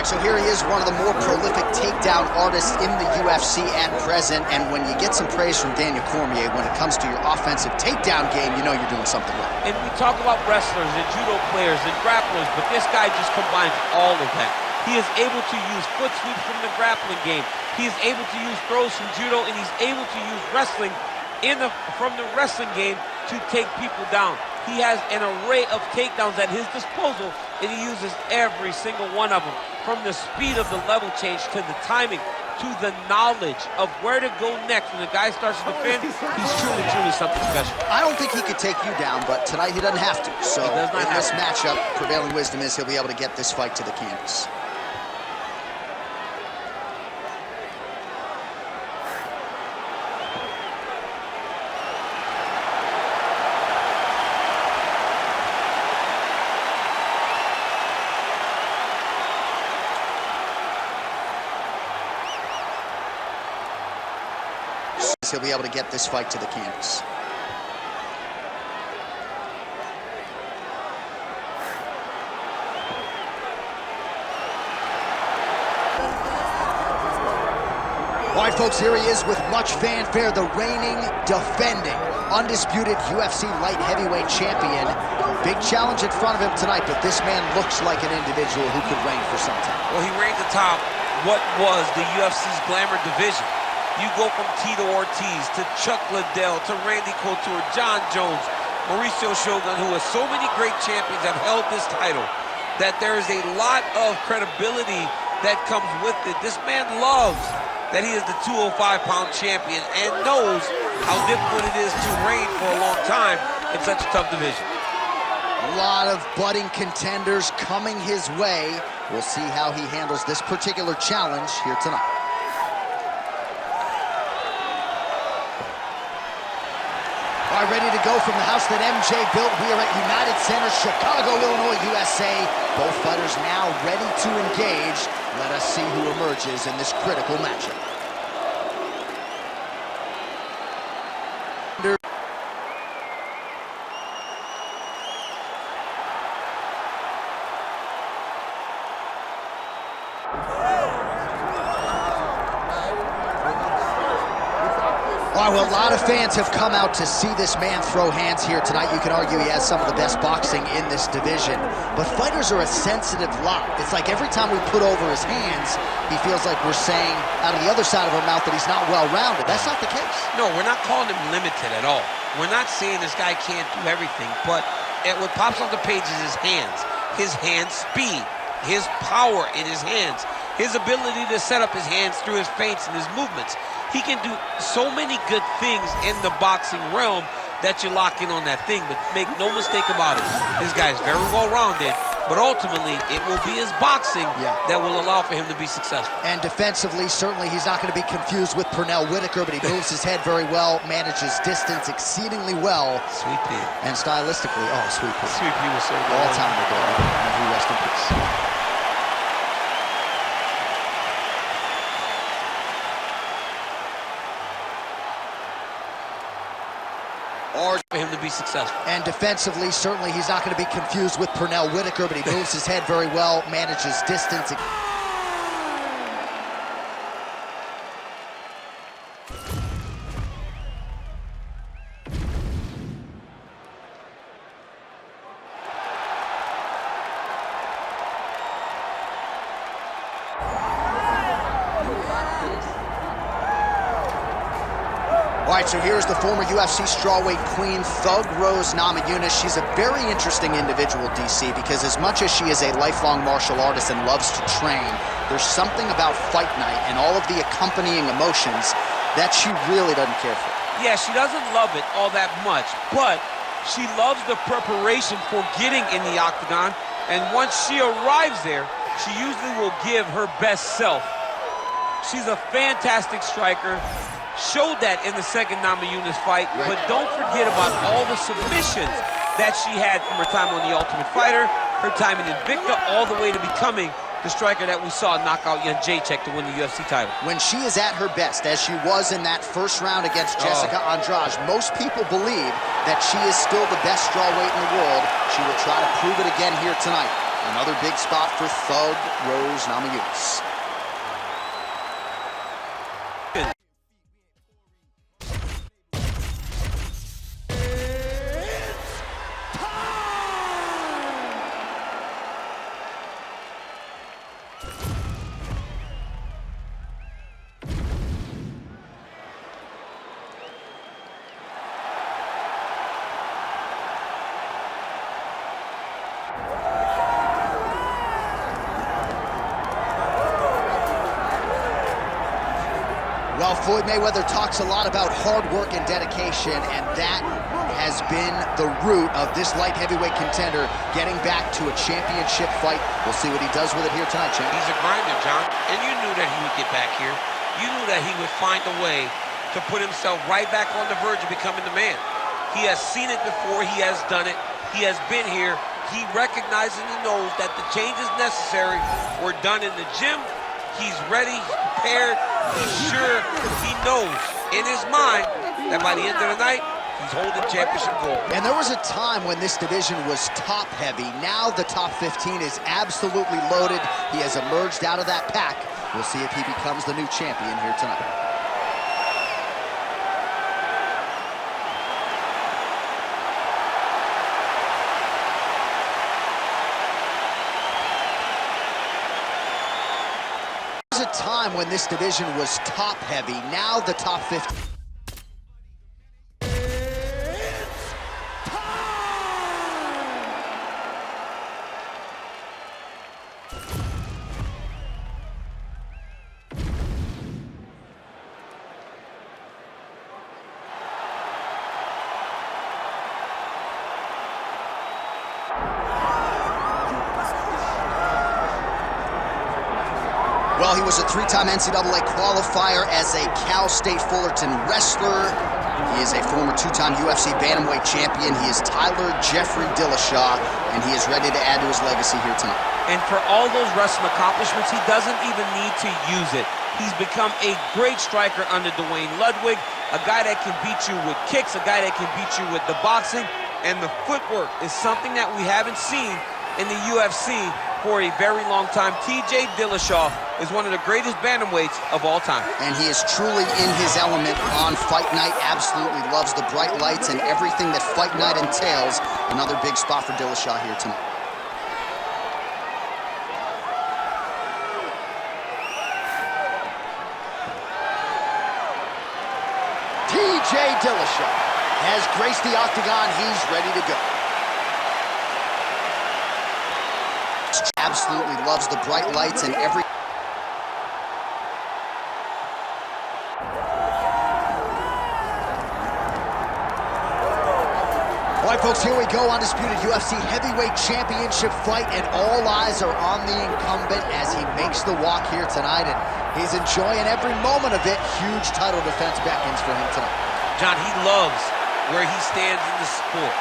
right, so here he is, one of the more prolific takedown artists in the UFC at present. And when you get some praise from Daniel Cormier when it comes to your offensive takedown game, you know you're doing something right. And we talk about wrestlers and judo players and grapplers, but this guy just combines all of that. He is able to use foot sweeps from the grappling game. He is able to use throws from judo, and he's able to use wrestling from the wrestling game to take people down. He has an array of takedowns at his disposal, and he uses every single one of them. From the speed of the level change to the timing to the knowledge of where to go next. When the guy starts to defend, he's truly, truly something special. I don't think he could take you down, but tonight he doesn't have to. So in this matchup, prevailing wisdom is he'll be able to get this fight to the canvas. He'll be able to get this fight to the canvas. All right, folks, here he is with much fanfare, the reigning, defending, undisputed UFC light heavyweight champion. Big challenge in front of him tonight, but this man looks like an individual who could reign for some time. Well, he reigns atop what was the UFC's glamour division. You go from Tito Ortiz to Chuck Liddell to Randy Couture, John Jones, Mauricio Shogun, who has so many great champions have held this title, that there is a lot of credibility that comes with it. This man loves that he is the 205-pound champion and knows how difficult it is to reign for a long time in such a tough division. A lot of budding contenders coming his way. We'll see how he handles this particular challenge here tonight. All right, ready to go from the house that MJ built. We are at United Center, Chicago, Illinois, USA. Both fighters now ready to engage. Let us see who emerges in this critical matchup. All right, well, a lot of fans have come out to see this man throw hands here tonight. You can argue he has some of the best boxing in this division, but fighters are a sensitive lot. It's like every time we put over his hands, he feels like we're saying out of the other side of our mouth that he's not well-rounded. That's not the case. No, we're not calling him limited at all. We're not saying this guy can't do everything, but what pops off the page is his hand speed, his power in his hands, his ability to set up his hands through his feints and his movements. He can do so many good things in the boxing realm that you lock in on that thing, but make no mistake about it. This guy is very well-rounded, but ultimately it will be his boxing that will allow for him to be successful. And defensively, certainly he's not going to be confused with Pernell Whitaker, but he moves his head very well, manages distance exceedingly well. Sweet Pea. And stylistically, oh, Sweet Pea. Sweet Pea was so good. All-time baby. May he rest in peace. For him to be successful. And defensively, certainly he's not going to be confused with Pernell Whitaker, but he moves his head very well, manages distance. All right, so here's the former UFC strawweight queen, Thug Rose Namajunas. She's a very interesting individual, DC, because as much as she is a lifelong martial artist and loves to train, there's something about fight night and all of the accompanying emotions that she really doesn't care for. Yeah, she doesn't love it all that much, but she loves the preparation for getting in the octagon, and once she arrives there, she usually will give her best self. She's a fantastic striker. Showed that in the second Namajunas fight, but don't forget about all the submissions that she had from her time on The Ultimate Fighter, her time in Invicta, all the way to becoming the striker that we saw knock out Jędrzejczyk to win the UFC title. When she is at her best, as she was in that first round against Jessica Andrade, most people believe that she is still the best strawweight in the world. She will try to prove it again here tonight. Another big spot for Thug Rose Namajunas. Well, Floyd Mayweather talks a lot about hard work and dedication, and that has been the root of this light heavyweight contender getting back to a championship fight. We'll see what he does with it here tonight, champ. He's a grinder, John, and you knew that he would get back here. You knew that he would find a way to put himself right back on the verge of becoming the man. He has seen it before. He has done it. He has been here. He recognizes and knows that the changes necessary were done in the gym. He's ready, he's prepared, he's sure, he knows in his mind that by the end of the night, he's holding championship gold. And there was a time when this division was top heavy. Now the top 15 is absolutely loaded. He has emerged out of that pack. We'll see if he becomes the new champion here tonight. There was a time when this division was top heavy. Now the top 15. Well, he was a three-time NCAA qualifier as a Cal State Fullerton wrestler. He is a former two-time UFC bantamweight champion. He is Tyler Jeffrey Dillashaw, and he is ready to add to his legacy here tonight. And for all those wrestling accomplishments, he doesn't even need to use it. He's become a great striker under Dwayne Ludwig, a guy that can beat you with kicks, a guy that can beat you with the boxing, and the footwork is something that we haven't seen in the UFC for a very long time. TJ Dillashaw is one of the greatest bantamweights of all time. And he is truly in his element on Fight Night. Absolutely loves the bright lights and everything that Fight Night entails. Another big spot for Dillashaw here tonight. TJ Dillashaw has graced the octagon. He's ready to go. Absolutely loves the bright lights and every... All right, folks, here we go. Undisputed UFC heavyweight championship fight, and all eyes are on the incumbent as he makes the walk here tonight, and he's enjoying every moment of it. Huge title defense beckons for him tonight. John, he loves where he stands in the sport.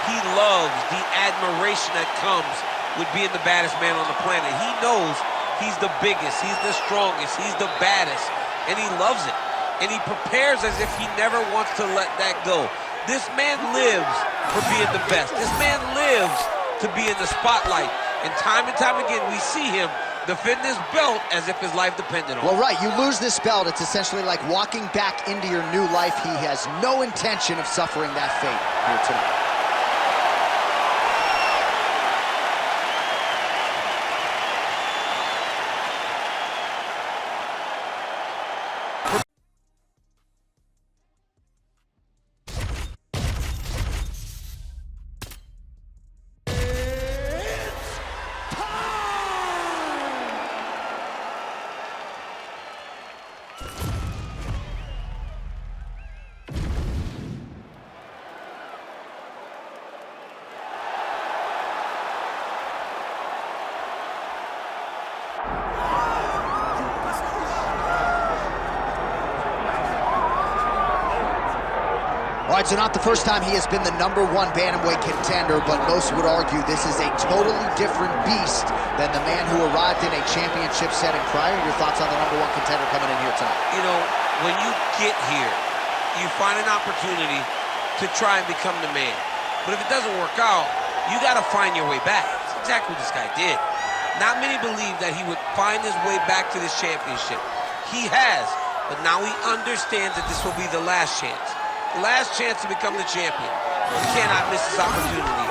He loves the admiration that comes with being the baddest man on the planet. He knows he's the biggest, he's the strongest, he's the baddest, and he loves it. And he prepares as if he never wants to let that go. This man lives for being the best. This man lives to be in the spotlight. And time again, we see him defend this belt as if his life depended on it. Well, right, you lose this belt, it's essentially like walking back into your new life. He has no intention of suffering that fate here tonight. All right, so not the first time he has been the #1 bantamweight contender, but most would argue this is a totally different beast than the man who arrived in a championship setting prior. Your thoughts on the #1 contender coming in here tonight? You know, when you get here, you find an opportunity to try and become the man. But if it doesn't work out, you got to find your way back. exactly what this guy did. Not many believe that he would find his way back to this championship. He has, but now he understands that this will be the last chance. The last chance to become the champion. He cannot miss this opportunity.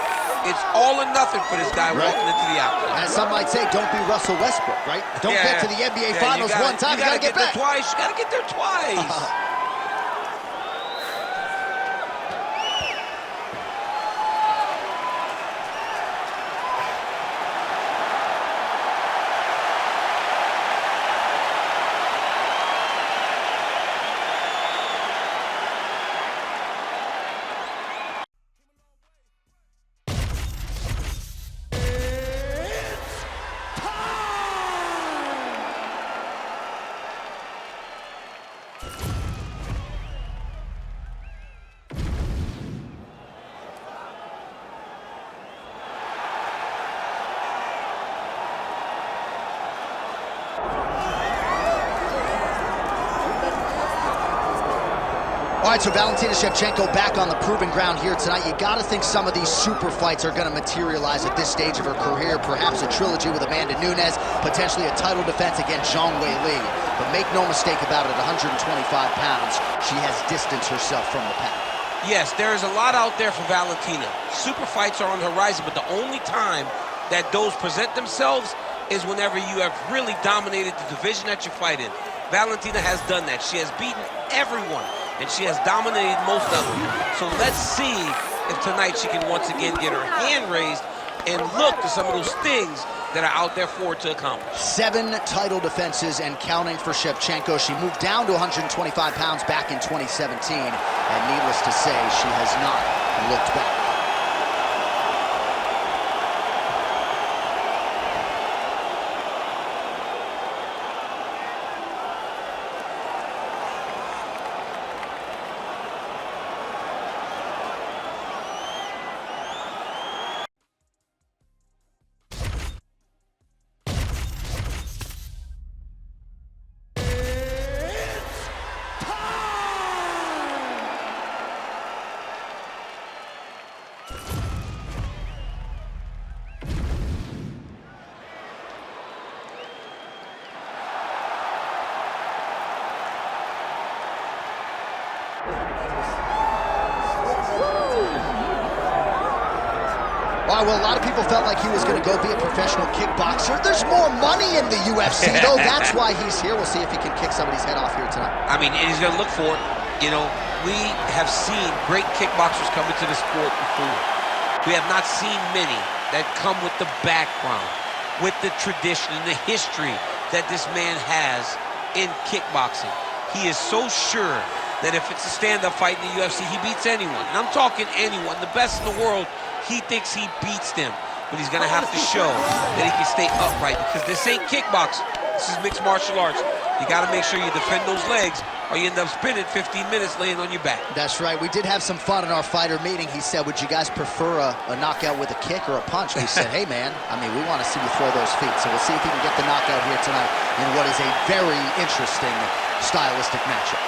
It's all or nothing for this guy walking into the octagon. As some might say, don't be Russell Westbrook, right? Don't get to the NBA Finals one time, you gotta get back. There twice. You gotta get there twice. All right, so Valentina Shevchenko back on the proving ground here tonight. You got to think some of these super fights are going to materialize at this stage of her career. Perhaps a trilogy with Amanda Nunes, potentially a title defense against Zhang Weili. But make no mistake about it, at 125 pounds, she has distanced herself from the pack. Yes, there is a lot out there for Valentina. Super fights are on the horizon, but the only time that those present themselves is whenever you have really dominated the division that you fight in. Valentina has done that. She has beaten everyone, and she has dominated most of them. So let's see if tonight she can once again get her hand raised and look to some of those things that are out there for her to accomplish. 7 title defenses and counting for Shevchenko. She moved down to 125 pounds back in 2017, and needless to say, she has not looked back. All right, well, a lot of people felt like he was going to go be a professional kickboxer. There's more money in the UFC, though. That's why he's here. We'll see if he can kick somebody's head off here tonight. I mean, and he's going to look for it. You know, we have seen great kickboxers come into the sport before. We have not seen many that come with the background, with the tradition and the history that this man has in kickboxing. He is so sure that if it's a stand-up fight in the UFC, he beats anyone. And I'm talking anyone, the best in the world. He thinks he beats them, but he's gonna have to show that he can stay upright, because this ain't kickboxing. This is mixed martial arts. You gotta make sure you defend those legs, or you end up spinning 15 minutes laying on your back. That's right. We did have some fun in our fighter meeting. He said, would you guys prefer a knockout with a kick or a punch? We said, hey, man, I mean, we want to see you throw those feet. So we'll see if he can get the knockout here tonight in what is a very interesting stylistic matchup.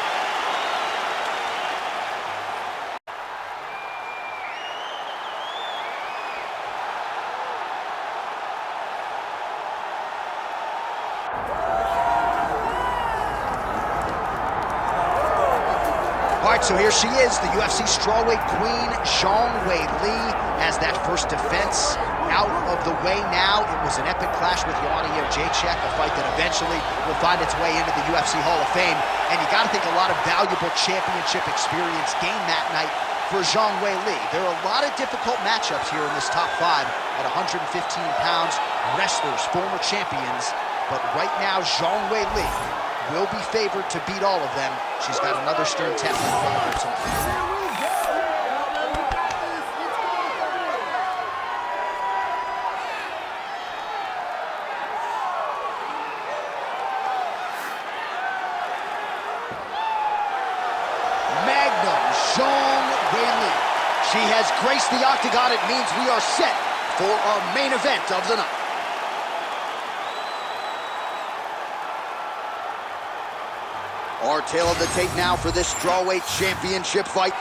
All right, so here she is, the UFC strawweight queen, Zhang Weili, as that first defense out of the way now. It was an epic clash with Joanna Jędrzejczyk, a fight that eventually will find its way into the UFC Hall of Fame. And you got to think a lot of valuable championship experience gained that night for Zhang Weili. There are a lot of difficult matchups here in this top 5 at 115 pounds, wrestlers, former champions. But right now, Zhang Weili will be favored to beat all of them. She's got another stern test in front of her tonight. Magnum Zhang Weili. She has graced the octagon. It means we are set for our main event of the night. Our tale of the tape now for this strawweight championship fight.